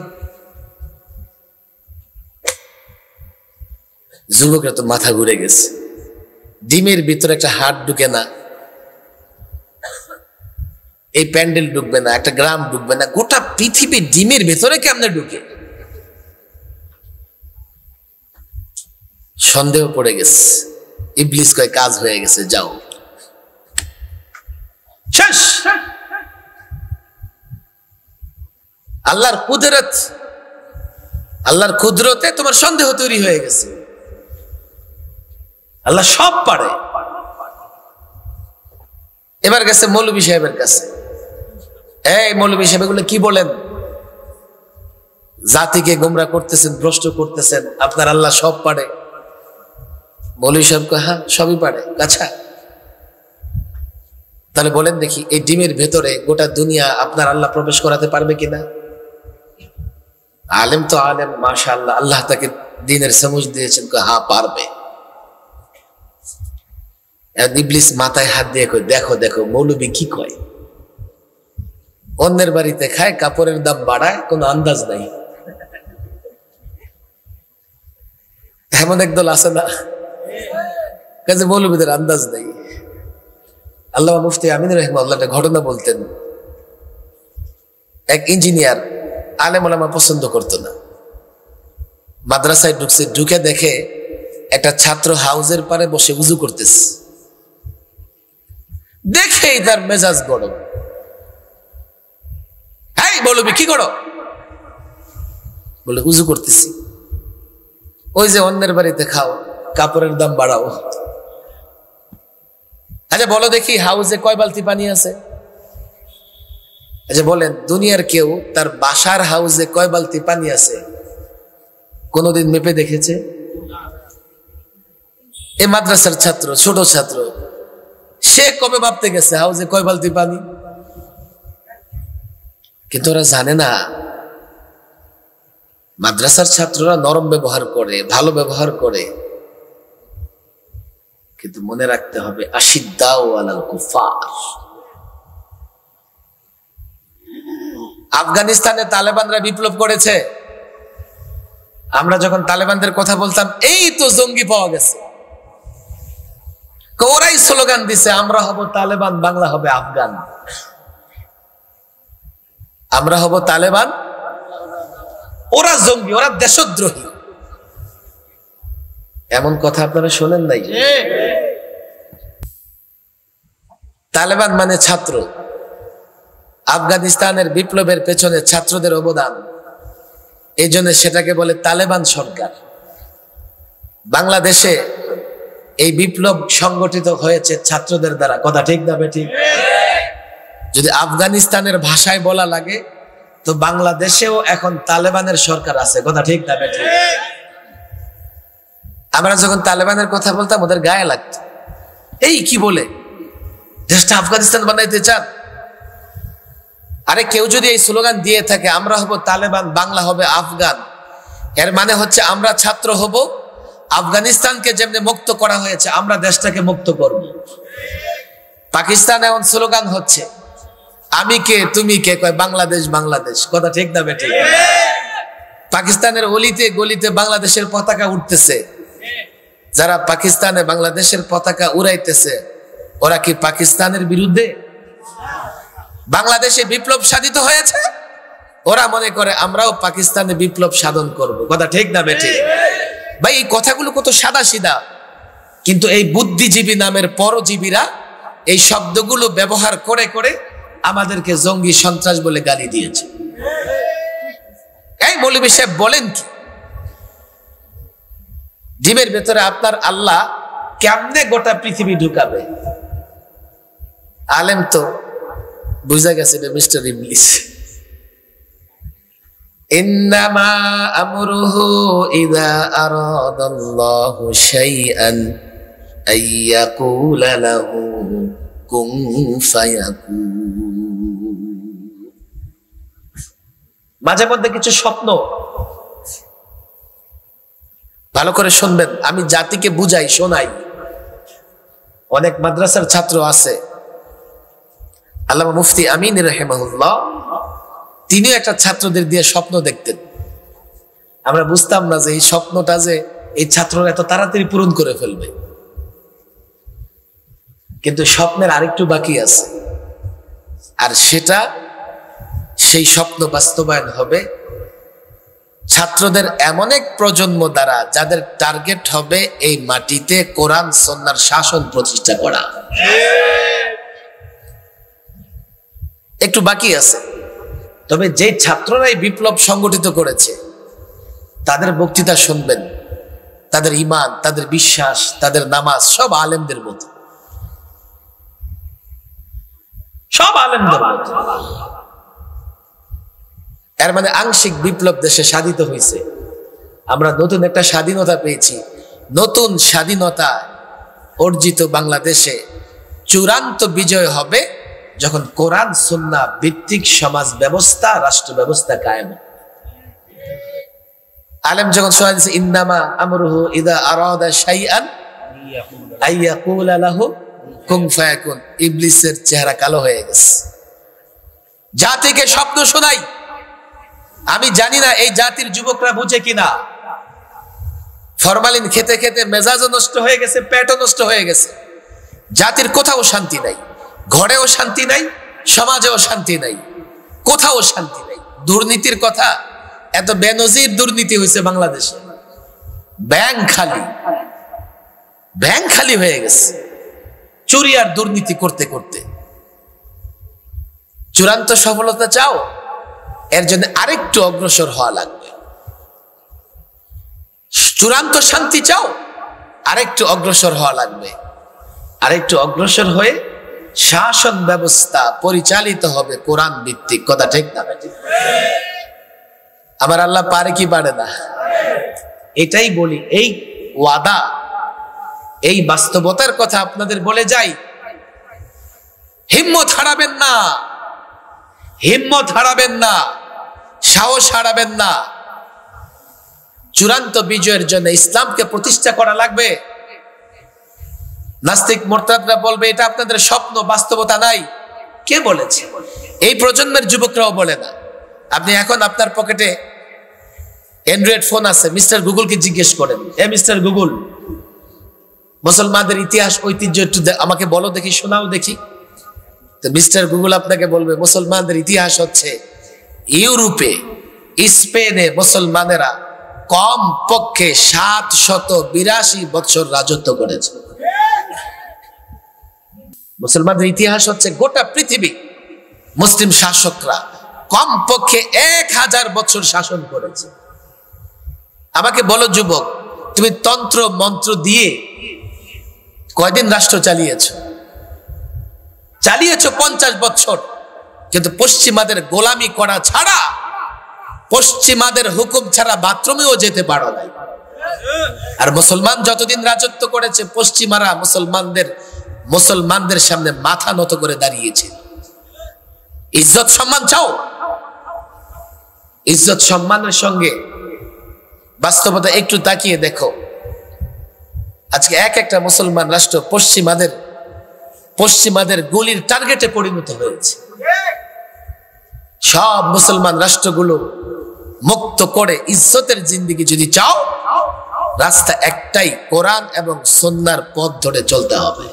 যুবকরা তো মাথা ঘুরে গেছে। ডিমের ভিতরে একটা হাট ঢুকে না, এই প্যান্ডেল ঢুকবে না, একটা গ্রাম ঢুকবে না, গোটা পৃথিবী ডিমের ভেতরে কেমনে ঢুকে? সন্দেহ পড়ে গেছে। ইবলিস কয় কাজ হয়ে গেছে, যাও শেষ। আল্লাহর কুদরত, আল্লাহর কুদরতে তোমার সন্দেহ তৈরি হয়ে গেছে। আল্লাহ সব পারে। এবার গেছে মৌলভী সাহেবের কাছে। এই মৌলভী সাহেব এগুলো কি বলেন? জাতিকে গোমরা করতেছেন, ভ্রষ্ট করতেছেন, আপনার আল্লাহ সব পারে। মৌলভী সাহেব কয়, হ্যাঁ সবই পারে। আচ্ছা তাহলে বলেন দেখি, এই ডিমের ভেতরে গোটা দুনিয়া আপনার আল্লাহ প্রবেশ করাতে পারবে কিনা? আলেম তো আলেম, মাশাআল্লাহ, আল্লাহ তাকে দ্বীনের সমঝ দিয়েছেন, হ্যাঁ পারবে। ইবলিস মাথায় হাত দিয়ে কয়, দেখো দেখো মৌলবী কি কয়। অন্যের বাড়িতে খায়, কাপড়ের দাম বাড়ায়, কোনো আন্দাজ নাই। এমন একদল আছে না, কাজে মৌলবীদের আন্দাজ নেই। আল্লামা মুফতি আমিন রাহিমাহুল্লাহ একটা ঘটনা বলতেন। এক ইঞ্জিনিয়ার আলেম ওলামা পছন্দ করতো না, মাদ্রাসায় ঢুকছে, ঢুকে দেখে একটা ছাত্র হাউজের পারে বসে উজু করতেছে। দেখেই তার মেজাজ গরম। এই মৌলবী কি করো? বলে উজু করতেছি। ওই যে অন্যের বাড়িতে খাও, কাপড়ের দাম বাড়াও। আচ্ছা বলো দেখি হাউজে কয় বালতি পানি আছে? আচ্ছা বলেন দুনিয়ার কেউ তার বাসার হাউজে কয় বালতি পানি আছে কোনদিন মেপে দেখেছে? এই মাদ্রাসার ছাত্র, ছোট ছাত্র, সে কবে ভাবতে গেছে হাউজে কয় বালতি পানি? কিন্তু ওরা জানে না মাদ্রাসার ছাত্ররা নরম ব্যবহার করে, ভালো ব্যবহার করে, কিন্তু মনে রাখতে হবে আশিদ্দাউ আলাল কুফার। আফগানিস্তানে তালেবানরা বিপ্লব করেছে, আমরা যখন তালেবানদের কথা বলতাম এই তো জঙ্গি পাওয়া গেছে, ওরাই স্লোগান দিছে আমরা হব তালেবান, বাংলা হবে আফগান। আমরা হব তালেবান, ওরা জঙ্গি, ওরা দেশদ্রোহী। এমন কথা আপনারা শোনেন নাই? তালেবান মানে ছাত্র। আফগানিস্তানের বিপ্লবের পেছনে ছাত্রদের অবদান, এই জন্য সেটাকে বলে তালেবান সরকার। বাংলাদেশে এই বিপ্লব সংগঠিত হয়েছে ছাত্রদের দ্বারা, কথা ঠিক না বেঠিক? যদি আফগানিস্তানের ভাষায় বলা লাগে তো বাংলাদেশেও এখন তালেবানের সরকার আছে, কথা ঠিক না বেঠিক? আমরা যখন তালেবানের কথা বলতাম ওদের গায়ে লাগতো, এই কি বলে দেশটা আফগানিস্তান বানাইতে চান? আরে কেউ যদি এই স্লোগান দিয়ে থাকে আমরা হব তালেবান, বাংলা হবে আফগান, এর মানে হচ্ছে আমরা ছাত্র হব, আফগানিস্তানকে যেমনি মুক্ত করা হয়েছে আমরা দেশটাকে মুক্ত করব। পাকিস্তান এখন স্লোগান হচ্ছে আমি কে তুমি কে, কয় বাংলাদেশ বাংলাদেশ, কথা ঠিক না বেঠিক? পাকিস্তানের অলিতে গলিতে বাংলাদেশের পতাকা উঠতেছে, যারা পাকিস্তানে বাংলাদেশের পতাকা উড়াইতেছে ওরা কি পাকিস্তানের বিরুদ্ধে? বাংলাদেশে বিপ্লব সাধিত হয়েছে, ওরা মনে করে আমরাও পাকিস্তানে বিপ্লব সাধন করব, কথা ঠিক না বেঠিক? ভাই এই কথাগুলো কত সাদা সিধা, কিন্তু এই বুদ্ধিজীবী নামের পরজীবীরা এই শব্দগুলো ব্যবহার করে করে আমাদেরকে জঙ্গি সন্ত্রাস বলে গালি দিয়েছে। এই মৌলভী সাহেব বলেন কি, জিমের ভেতরে আপনার আল্লাহ কেমনে গোটা পৃথিবী ঢুকাবে? আলেম তো বুঝা গেছে মিস্টার ইবলিস। ইন্নামা আমরুহু ইযা আরাদাল্লাহু শাইআন আইয়াকুলা লাহু কুন ফায়াকুন। মাঝে মধ্যে কিছু স্বপ্ন ভালো করে শুনবেন, আমি জাতিকে বুঝাই শোনাই। অনেক মাদ্রাসার ছাত্র আছে, আল্লামা মুফতি আমিন রাহিমাহুল্লাহ তিনিও একটা ছাত্রদের দিয়ে স্বপ্ন দেখতেন। আমরা বুঝতাম না যে এই স্বপ্নটা যে এই ছাত্ররা এত তাড়াতাড়ি পূরণ করে ফেলবে, কিন্তু স্বপ্নের আরেকটু বাকি আছে, আর সেটা সেই স্বপ্ন বাস্তবায়ন হবে ছাত্রদের এমন এক প্রজন্ম দ্বারা যাদের টার্গেট হবে এই মাটিতে কোরআন সুন্নাহর শাসন প্রতিষ্ঠা করা। একটু বাকি আছে, তবে যে ছাত্ররা এই বিপ্লব সংগঠিত করেছে তাদের বক্তৃতা শুনবেন, তাদের ঈমান, তাদের বিশ্বাস, তাদের নামাজ সব আলেমদের মতো, সব আলেমদের মতো। এর মানে আংশিক বিপ্লব দেশে সাধিত হয়েছে, আমরা নতুন একটা স্বাধীনতা পেয়েছি। নতুন স্বাধীনতা অর্জিত বাংলাদেশে চূড়ান্ত বিজয় হবে যখন কোরআন সুন্নাহ ভিত্তিক সমাজ ব্যবস্থা, রাষ্ট্র ব্যবস্থা কায়েম। আলেম যখন শোনা দিয়েছে ইন্নামা আমরুহু ইযা আরাদা শাইআন আইয়াকুলা লাহু কুন ফায়াকুন, ইবলিসের চেহারা কালো হয়ে গেছে। জাতিকে স্বপ্ন শোনাই, আমি জানি না এই জাতির যুবকরা বুঝে কিনা। ফরমালিন খেতে খেতে মেজাজও নষ্ট হয়ে গেছে, পেটও নষ্ট হয়ে গেছে। জাতির কোথাও শান্তি নাই, ঘরেও শান্তি নাই, সমাজেও শান্তি নাই, কোথাও শান্তি নাই। দুর্নীতির কথা, এত বেনজির দুর্নীতি হয়েছে বাংলাদেশে, ব্যাংক খালি, ব্যাংক খালি হয়ে গেছে চুরি আর দুর্নীতি করতে করতে। চূড়ান্ত সফলতা চাও, এর জন্য আরেকটু অগ্রসর হওয়া লাগবে। চূড়ান্ত শান্তি চাও, আরেকটু অগ্রসর হওয়া লাগবে। আরেকটু অগ্রসর হয়ে শাসন ব্যবস্থা পরিচালিত হবে কোরআন ভিত্তিক, কথা ঠিক না? আমার আল্লাহ পারে কি পারে না? এটাই বলি, এই ওয়াদা, এই বাস্তবতার কথা আপনাদের বলে যাই। হিম্মত হারাবেন না, হিম্মত হারাবেন না, সাহস হারাবেন না। চূড়ান্ত বিজয়ের জন্য ইসলামকে প্রতিষ্ঠা করা লাগবে। নাস্তিক মোরতাদরা বলবে এটা আপনাদের স্বপ্ন, বাস্তবতা নাই। কে বলেছে? এই প্রজন্মের যুবকরাও বলে না। আপনি এখন আপনার পকেটে অ্যান্ড্রয়েড ফোন আছে, মিস্টার গুগলকে জিজ্ঞেস করেন, মিস্টার গুগল, মুসলমানদের ইতিহাস ঐতিহ্য একটু আমাকে বলো দেখি, শোনাও দেখি। তো মিস্টার গুগল আপনাকে বলবে মুসলমানদের ইতিহাস হচ্ছে ইউরোপে, স্পেনে মুসলমানেরা কম পক্ষে 782 বছর রাজত্ব করেছে। মুসলমানদের ইতিহাস হচ্ছে গোটা পৃথিবী মুসলিম শাসকরা কম পক্ষে 1000 বছর শাসন করেছে। আমাকে বলো যুবক, তুমি তন্ত্র মন্ত্র দিয়ে কয়দিন রাষ্ট্র চালিয়েছো? 50 বছর। কিন্তু পশ্চিমাদের গোলামি করা ছাড়া, পশ্চিমাদের হুকুম ছাড়া বাথরুমেও যেতে পারো না। আর মুসলমান যতদিন রাজত্ব করেছে, পশ্চিমারা মুসলমানদের সামনে মাথা নত করে দাঁড়িয়েছে। ইজ্জত সম্মান চাও? ইজ্জত সম্মানের সঙ্গে বাস্তবতা একটু তাকিয়ে দেখো। আজকে একটা মুসলমান রাষ্ট্র পশ্চিমাদের গুলির টার্গেটে পরিণত হয়েছে। সব মুসলমান রাষ্ট্রগুলো মুক্ত করে ইজ্জতের জিন্দেগি যদি চাও, রাস্তা একটাই, কোরআন এবং সুন্নাহর পথ ধরে চলতে হবে,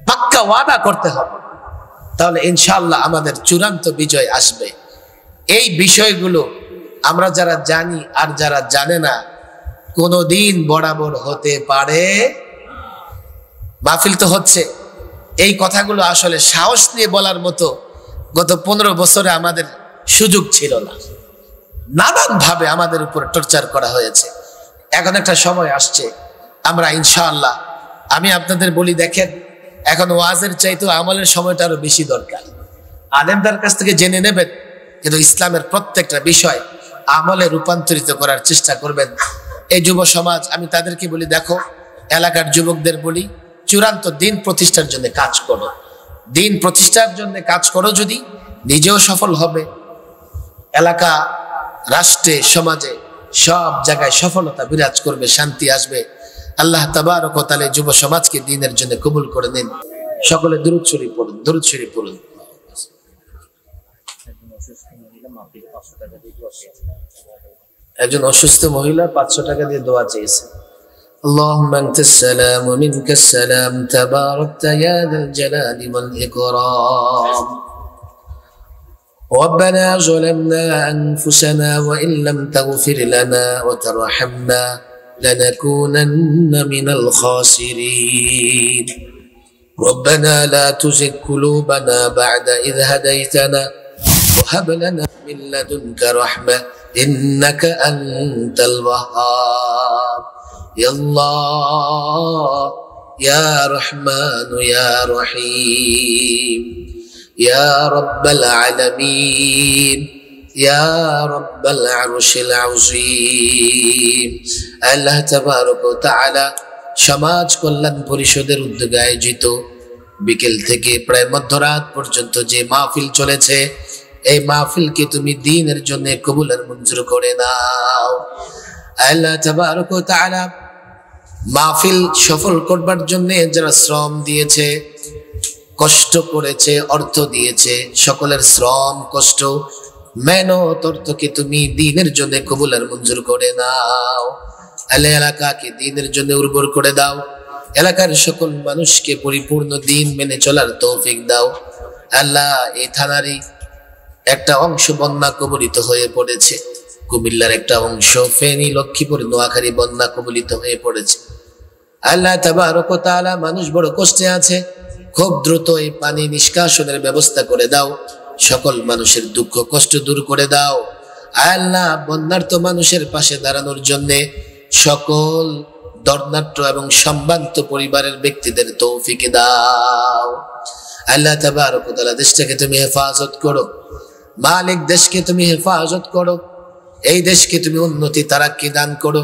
পাক্কা ওয়াদা করতে হবে। তাহলে ইনশাআল্লাহ আমাদের চূড়ান্ত বিজয় আসবে। এই বিষয়গুলো আমরা যারা জানি আর যারা জানে না কোনোদিন বরাবর হতে পারে। মাহফিল তো হচ্ছে, এই কথাগুলো আসলে সাহস নিয়ে বলার মতো গত 15 বছরে আমাদের সুযোগ ছিল না। নানান ভাবে আমাদের উপর টর্চার করা হয়েছে। এখন একটা সময় আসছে, আমরা ইনশাআল্লাহ, আমি আপনাদের বলি, দেখেন এখন ওয়াজের চাইতে আমলের সময়টা আরো বেশি দরকার। আলেমদের কাছ থেকে জেনে নেবেন, কিন্তু ইসলামের প্রত্যেকটা বিষয় আমলে রূপান্তরিত করার চেষ্টা করবেন। এই যুব সমাজ, আমি তাদেরকে বলি, দেখো এলাকার যুবকদের বলি, চূড়ান্ত দিন প্রতিষ্ঠার জন্য কাজ করো। দিন প্রতিষ্ঠার জন্য কাজ করো, যদি নিজেও সফল হবে, এলাকা, রাষ্ট্রে, সমাজে সব জায়গায় সফলতা বিরাজ করবে, শান্তি আসবে। আল্লাহ তাবারক ওয়া তাআলা যুব সমাজকে দ্বীনের জন্য কবুল করে নিন। সকলে দুরূদ শরীফ পড়ুন, দুরূদ শরীফ পড়ুন। একজন অসুস্থ মহিলা 500 টাকা দিয়ে দোয়া চেয়েছে। اللهم أنت السلام ومنك السلام تباركت يا ذا الجلال والإكرام ربنا ظلمنا أنفسنا وإن لم تغفر لنا وترحمنا لنكونن من الخاسرين ربنا لا تزغ قلوبنا بعد إذ هديتنا وهب لنا من لدنك رحمة إنك أنت الوهاب يا الله يا رحمن يا رحيم يا رب العالمين يا رب العرش العظيم আল্লাহ তাবারক ওয়া তাআলা সমাজ কল্যাণ পরিষদের উদ্যোগে আয়োজিত বিকেল থেকে প্রায় মধ্যরাত পর্যন্ত যে মাহফিল চলেছে, এই মাহফিলকে তুমি দ্বীনের জন্য কবুল আর মঞ্জুর করে নাও। আল্লাহ তাবারক ওয়া তাআলা মাহফিল সফল করবার জন্য যারা শ্রম দিয়েছে, কষ্ট করেছে, অর্থ দিয়েছে, সকলের শ্রম, কষ্ট, মেহনত, অর্থকে তুমি দ্বীনের জন্য কবুল আর মঞ্জুর করে নাও। আল্লাহ এলাকাকে দ্বীনের জন্য উর্বর করে দাও। এলাকার সকল মানুষকে পরিপূর্ণ দ্বীন মেনে চলার তৌফিক দাও। আল্লাহ এই থানারই একটা অংশ বন্যা কবলিত হয়ে পড়েছে, কুমিল্লার একটা অংশ, ফেনী, লক্ষ্মীপুর, নোয়াখালী বন্যা কবলিত হয়ে পড়েছে। আল্লাহ তাবারক ওয়া তাআলা মানুষ বড় কষ্টে আছে, খুব দ্রুত এই পানি নিষ্কাশনের ব্যবস্থা করে দাও। সকল মানুষের দুঃখ কষ্ট দূর করে দাও। আল্লাহ বন্যার্ত মানুষের পাশে দাঁড়ানোর জন্য সকল দর্নাট্য এবং সম্ভ্রান্ত পরিবারের ব্যক্তিদের তৌফিক দাও। আল্লাহ তাবারক ওয়া তাআলা দেশটাকে তুমি হেফাজত করো, মালিক দেশকে তুমি হেফাজত করো, এই দেশকে তুমি উন্নতি তারাক্কি দান করো।